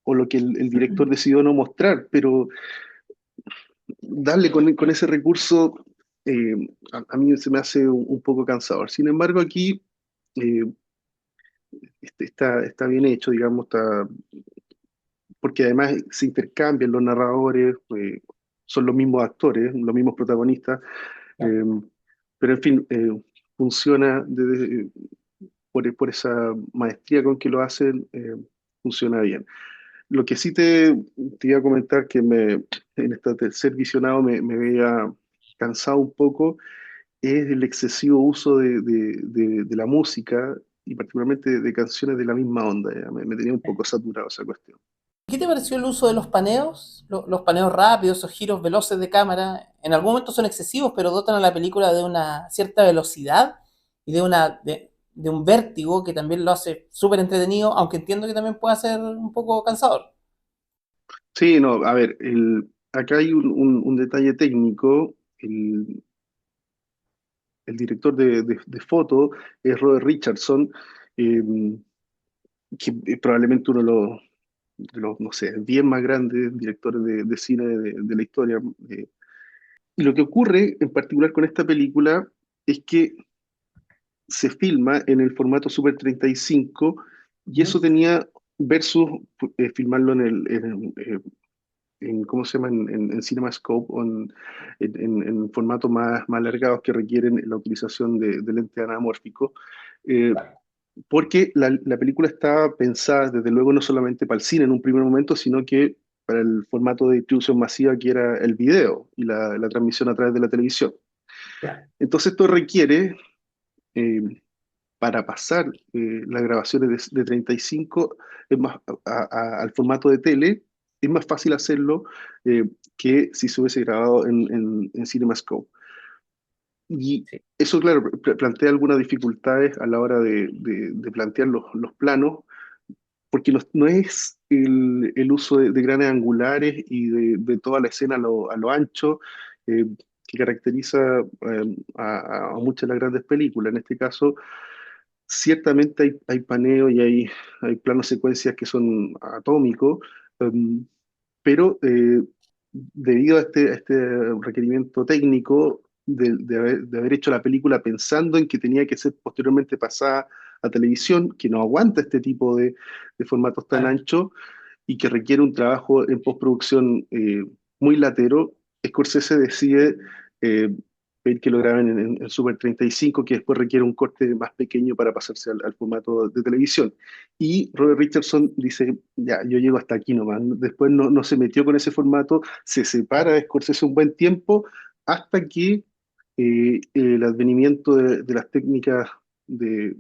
o lo que el director decidió no mostrar, pero darle con ese recurso eh, a mí se me hace un poco cansador. Sin embargo, aquí eh, está bien hecho, digamos, porque además se intercambian los narradores, son los mismos actores, los mismos protagonistas, eh, pero en fin, funciona por esa maestría con que lo hacen, funciona bien. Lo que sí te iba a comentar que en este tercer visionado me veía cansado un poco es el excesivo uso de la música y particularmente de canciones de la misma onda. Ya. Me tenía un poco saturado esa cuestión. ¿Qué te pareció el uso de los paneos? Los paneos rápidos, esos giros veloces de cámara, en algún momento son excesivos, pero dotan a la película de una cierta velocidad y de un vértigo que también lo hace súper entretenido, aunque entiendo que también puede ser un poco cansador. Sí, no, a ver, acá hay un detalle técnico. El director de foto es Robert Richardson, eh, que es probablemente uno de los, no sé, 10 más grandes directores de cine de la historia. Y lo que ocurre en particular con esta película es que se filma en el formato Super 35 y cinco y eso Ujú. tenía versus filmarlo ¿cómo se llama? En CinemaScope o en formatos más alargados que requieren la utilización de lente anamórfico. eh, Porque la película está pensada, desde luego, no solamente para el cine en un primer momento, sino que para el formato de distribución masiva que era el video y la transmisión a través de la televisión. Entonces esto requiere, eh, para pasar las grabaciones de 35 es más, al formato de tele, es más fácil hacerlo que si se hubiese grabado en CinemaScope. Y Sí. eso, claro, plantea algunas dificultades a la hora de plantear los planos, porque no es el uso de granes angulares y de toda la escena a lo ancho que caracteriza a muchas de las grandes películas. En este caso, ciertamente hay paneo y hay planos secuencias que son atómicos, em, pero debido a este requerimiento técnico de haber hecho la película pensando en que tenía que ser posteriormente pasada a televisión, que no aguanta este tipo de formatos tan Claro. anchos y que requiere un trabajo en postproducción muy latero, Scorsese decide eh, pedir que lo graben en Super 35, que después requiere un corte más pequeño para pasarse al formato de televisión. Y Robert Richardson dice, ya, yo llego hasta aquí nomás. Después no se metió con ese formato, se separa de Scorsese un buen tiempo, hasta que el advenimiento de las técnicas de,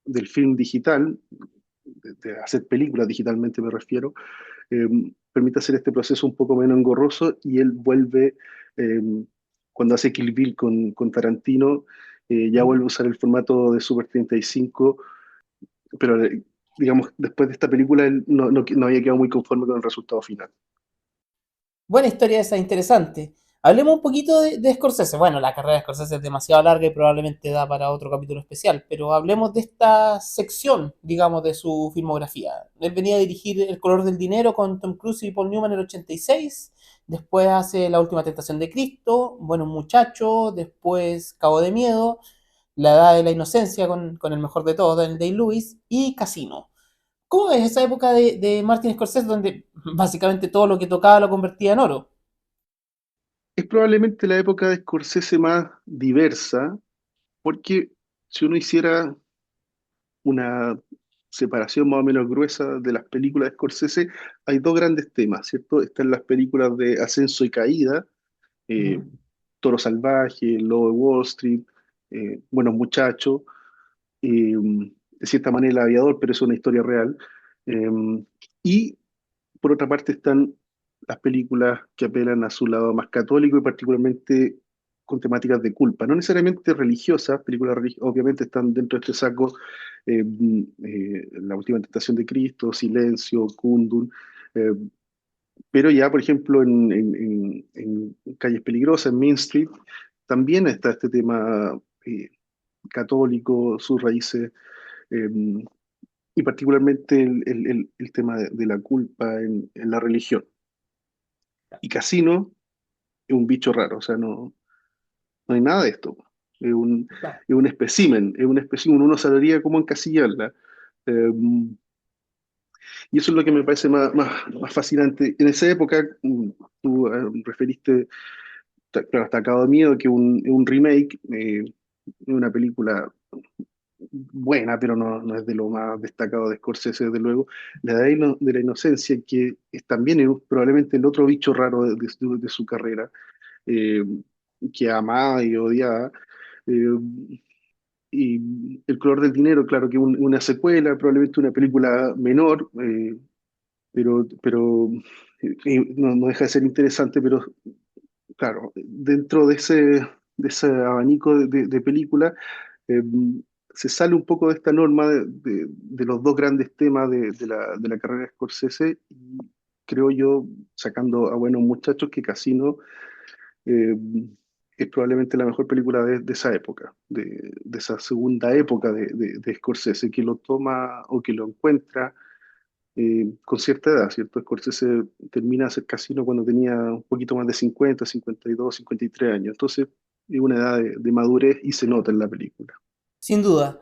del film digital, de hacer películas digitalmente me refiero, eh, permite hacer este proceso un poco menos engorroso y él vuelve, eh, cuando hace Kill Bill con Tarantino, ya Ujú. vuelve a usar el formato de Super 35, pero digamos, después de esta película él no había quedado muy conforme con el resultado final. Buena historia esa, interesante. Hablemos un poquito de Scorsese. Bueno, la carrera de Scorsese es demasiado larga y probablemente da para otro capítulo especial, pero hablemos de esta sección, digamos, de su filmografía. Él venía a dirigir El color del dinero con Tom Cruise y Paul Newman en el 86, después hace La última tentación de Cristo, Bueno muchacho, después Cabo de Miedo, La edad de la inocencia con el mejor de todos, Daniel Day-Lewis, y Casino. ¿Cómo ves esa época de Martin Scorsese donde básicamente todo lo que tocaba lo convertía en oro? Es probablemente la época de Scorsese más diversa, porque si uno hiciera una separación más o menos gruesa de las películas de Scorsese, hay dos grandes temas, ¿cierto? Están las películas de ascenso y caída, eh, Ujú. Toro Salvaje, El Lobo de Wall Street, Buenos Muchachos, de cierta manera El Aviador, pero es una historia real. Eh, y por otra parte están las películas que apelan a su lado más católico y particularmente con temáticas de culpa, no necesariamente religiosas, películas obviamente están dentro de este saco, La última tentación de Cristo, Silencio, Kundun, eh, pero ya, por ejemplo, en Calles Peligrosas, en Main Street, también está este tema católico, sus raíces, eh, y particularmente el tema de la culpa en la religión. Y Casino es un bicho raro, o sea, no hay nada de esto. Es un, Claro. es un espécimen, uno sabría cómo encasillarla. Eh, y eso es lo que me parece más fascinante. En esa época, tú referiste, claro, hasta Cabo de Miedo, que un remake, una película buena, pero no es de lo más destacado de Scorsese, desde luego. La edad de la inocencia, que es también probablemente el otro bicho raro de su carrera, eh, que amaba y odiaba. Eh, y El color del dinero, claro que una secuela, probablemente una película menor, no deja de ser interesante, pero claro, dentro de ese abanico de películas, eh, se sale un poco de esta norma de los dos grandes temas de la carrera de Scorsese, y creo yo, sacando a buenos muchachos, que Casino eh, es probablemente la mejor película de esa época, de esa segunda época de Scorsese, que lo toma o que lo encuentra con cierta edad, ¿cierto? Scorsese termina de hacer Casino cuando tenía un poquito más de 52, 53 años. Entonces, es una edad de madurez y se nota en la película. Sin duda.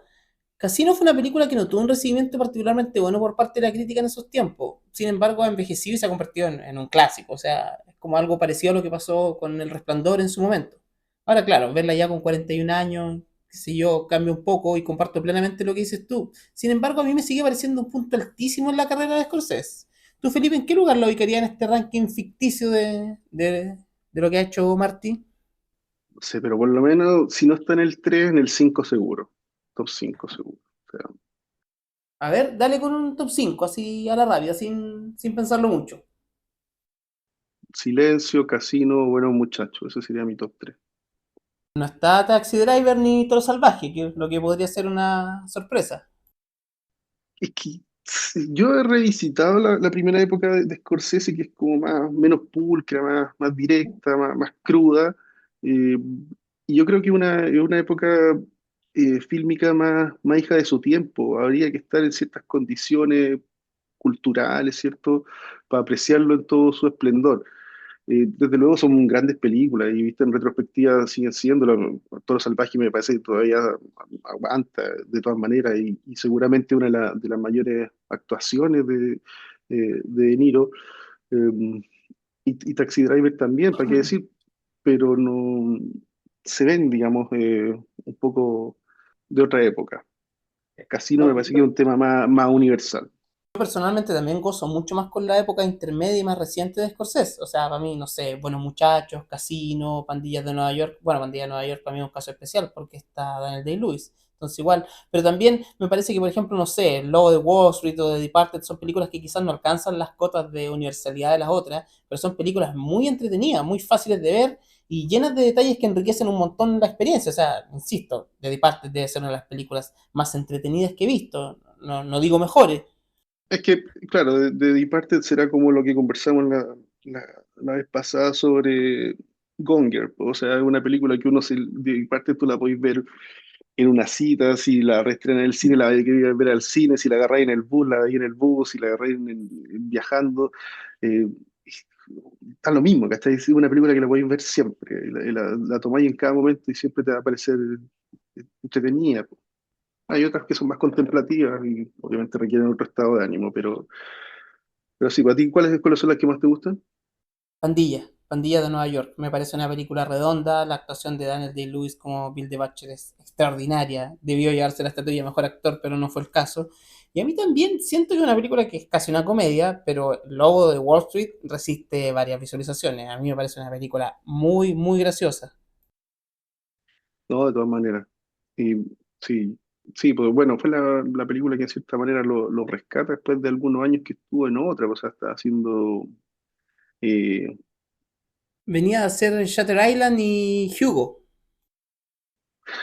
Casino fue una película que no tuvo un recibimiento particularmente bueno por parte de la crítica en esos tiempos. Sin embargo, ha envejecido y se ha convertido en un clásico. O sea, es como algo parecido a lo que pasó con El Resplandor en su momento. Ahora, claro, verla ya con 41 años, qué sé yo, cambia un poco y comparto plenamente lo que dices tú. Sin embargo, a mí me sigue pareciendo un punto altísimo en la carrera de Scorsese. Tú, Felipe, ¿en qué lugar lo ubicarías en este ranking ficticio de lo que ha hecho Marty? No sé, pero por lo menos, si no está en el 3, en el 5 seguro. Top 5 seguro. O sea, A ver, dale con un top 5 así a la rabia, sin pensarlo mucho. Silencio, Casino, Buenos Muchachos. Ese sería mi top 3. No está Taxi Driver ni Toro Salvaje, que es lo que podría ser una sorpresa. Es que sí, yo he revisitado la primera época de Scorsese, que es como menos pulcra, más directa, más cruda. eh, y yo creo que es una época fílmica más hija de su tiempo. Habría que estar en ciertas condiciones culturales, ¿cierto? Para apreciarlo en todo su esplendor. Desde luego son grandes películas y vista en retrospectiva siguen siendo. Toro Salvaje me parece que todavía aguanta de todas maneras, y seguramente una de las mayores actuaciones de Niro. eh, y Taxi Driver también, ¿para qué decir? Pero no se ven, digamos, un poco de otra época. Casino me No, parece que es un tema más universal. yo personalmente también gozo mucho más con la época intermedia y más reciente de Scorsese. O sea, para mí, no sé, Buenos Muchachos, Casino, Pandillas de Nueva York. Bueno, Pandillas de Nueva York para mí es un caso especial porque está Daniel Day-Lewis. Entonces igual, pero también me parece que, por ejemplo, no sé, El Lobo de Wall Street o The Departed son películas que quizás no alcanzan las cotas de universalidad de las otras, pero son películas muy entretenidas, muy fáciles de ver y llenas de detalles que enriquecen un montón la experiencia. O sea, insisto, The Departed debe ser una de las películas más entretenidas que he visto. No digo mejores. Es que, claro, de Departed será como lo que conversamos la vez pasada sobre Gonger. O sea, es una película que de Departed tú la podés ver en una cita, si la reestrena en el cine, la queréis ver al cine, si la agarráis en el bus, la veis en el bus, si la agarráis viajando. eh, Está lo mismo, ¿cachai? Es una película que la podéis ver siempre, la tomáis en cada momento y siempre te va a parecer entretenida. Hay otras que son más contemplativas y obviamente requieren otro estado de ánimo, pero sí, para ti, ¿cuáles son las que más te gustan? Pandilla de Nueva York. Me parece una película redonda. La actuación de Daniel Day-Lewis como Bill the Butcher es extraordinaria. Debió llevarse la estatuilla de mejor actor, pero no fue el caso. Y a mí también siento que es una película que es casi una comedia, pero el Lobo de Wall Street resiste varias visualizaciones. A mí me parece una película muy, muy graciosa. No, de todas maneras. Y sí, sí, pues bueno, fue la película que en cierta manera lo rescata después de algunos años que estuvo en otra, o sea, está haciendo, eh, Venía a ser Shutter Island y Hugo.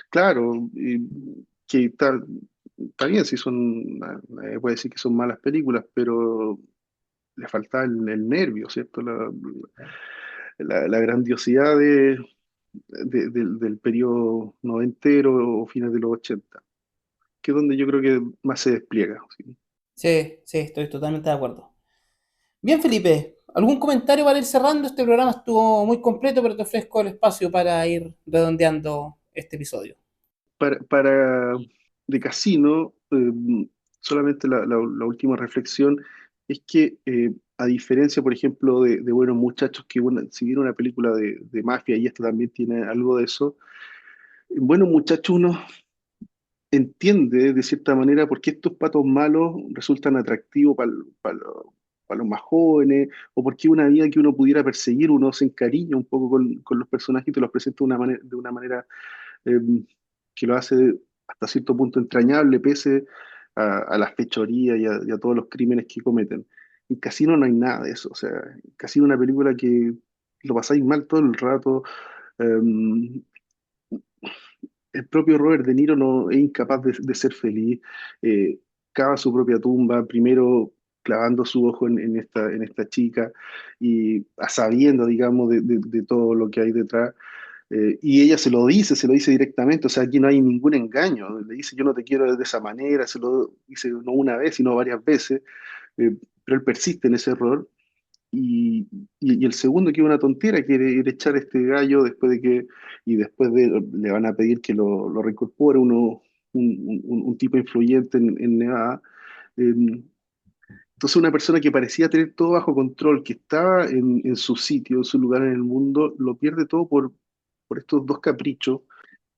claro, que está bien, si puede decir que son malas películas, pero le falta el nervio, ¿cierto? La grandiosidad del periodo noventero o fines de los 80, que es donde yo creo que más se despliega. ¿Sí? Sí, sí, estoy totalmente de acuerdo. Bien, Felipe, ¿algún comentario para ir cerrando? Este programa estuvo muy completo, pero te ofrezco el espacio para ir redondeando este episodio. Para de Casino, solamente la última reflexión es que, a diferencia, por ejemplo, de Buenos Muchachos, que si bien una película de mafia y esto también tiene algo de eso, en Buenos Muchachos uno entiende de cierta manera por qué estos patos malos resultan atractivos para los más jóvenes, o por qué una vida que uno pudiera perseguir, uno se encariña un poco con los personajes y te los presenta de una manera eh, que lo hace hasta cierto punto entrañable, pese a las fechorías y a todos los crímenes que cometen. En Casino no hay nada de eso, o sea, Casino es una película que lo pasáis mal todo el rato. em, el propio Robert De Niro no es incapaz de ser feliz, eh, cava su propia tumba, primero clavando su ojo en esta chica y a sabiendo, digamos, de todo lo que hay detrás. Y ella se lo dice directamente, o sea, aquí no hay ningún engaño. Le dice, yo no te quiero de esa manera, se lo dice no una vez, sino varias veces, pero él persiste en ese error. Y, y el segundo, que es una tontera, quiere ir a echar a este gallo después de que, y después de, le van a pedir que lo reincorpore un tipo influyente en Nevada. Eh, entonces una persona que parecía tener todo bajo control, que estaba en su sitio, en su lugar en el mundo, lo pierde todo por estos dos caprichos.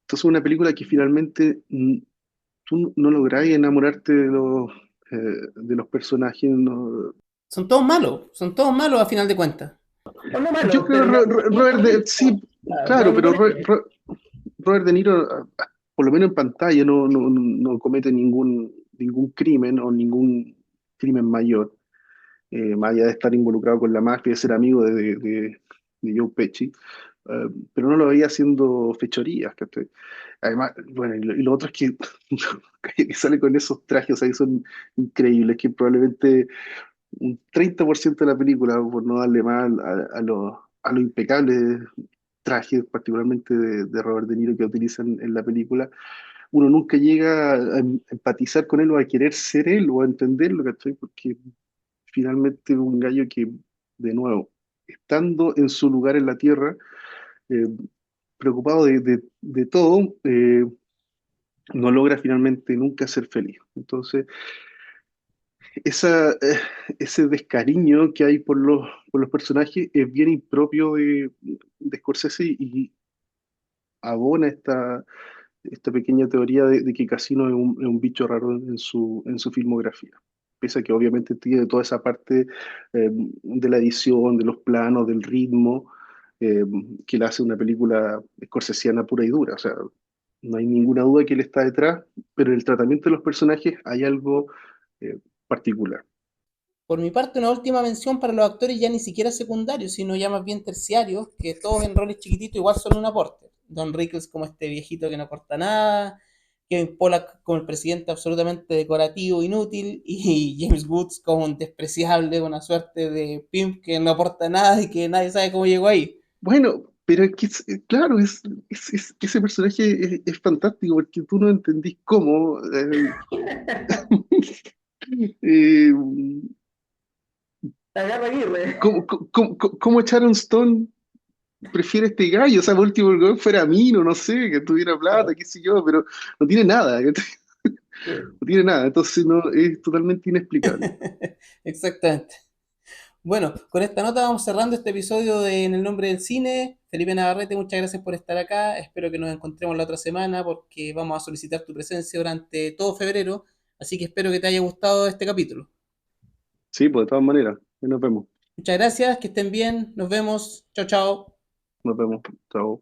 Entonces una película que finalmente tú no lográs enamorarte de los personajes. No. Son todos malos a final de cuentas. O no Yo malo, creo pero la Robert De, sí, claro, pero protagonista. Robert De Niro, por lo menos en pantalla, no comete ningún crimen o ningún crimen mayor, más allá de estar involucrado con la mafia, de ser amigo de Joe Pesci, pero no lo veía haciendo fechorías, ¿cachai? Además, bueno, y lo otro es que, que sale con esos trajes, o sea, que son increíbles, que probablemente un 30% de la película, por no darle más a lo impecables trajes, particularmente de Robert De Niro que utilizan en la película, uno nunca llega a empatizar con él o a querer ser él o a entenderlo, ¿cachai? Porque finalmente es un gallo que, de nuevo, estando en su lugar en la Tierra, eh, preocupado de todo, no logra finalmente nunca ser feliz. Entonces, esa, ese descariño que hay por los personajes es bien impropio de Scorsese y abona esta pequeña teoría de que Casino es un bicho raro en su filmografía. Pese a que obviamente tiene toda esa parte de la edición, de los planos, del ritmo, eh, que le hace una película scorsesiana pura y dura. O sea, no hay ninguna duda que él está detrás, pero en el tratamiento de los personajes hay algo particular. Por mi parte, una última mención para los actores ya ni siquiera secundarios, sino ya más bien terciarios, que todos en roles chiquititos igual son un aporte. Don Rickles como este viejito que no aporta nada, Kevin Pollak como el presidente absolutamente decorativo, inútil, y James Woods como un despreciable, una suerte de pimp que no aporta nada y que nadie sabe cómo llegó ahí. Bueno, pero es que, claro, ese personaje es fantástico porque tú no entendís cómo, eh, Agarra Aguirre. cómo Sharon Stone prefiere este gallo. O sea, por último, el gallo fuera Mino, no sé, que tuviera plata, qué sé yo, pero no tiene nada, no tiene nada. Entonces, no, es totalmente inexplicable. Exactamente. Bueno, con esta nota vamos cerrando este episodio de En el nombre del cine. Felipe Navarrete, muchas gracias por estar acá. Espero que nos encontremos la otra semana porque vamos a solicitar tu presencia durante todo febrero. Así que espero que te haya gustado este capítulo. Sí, pues de todas maneras, nos vemos, Muchas gracias, que estén bien. Nos vemos. Chao, chao. nos vemos. Chao.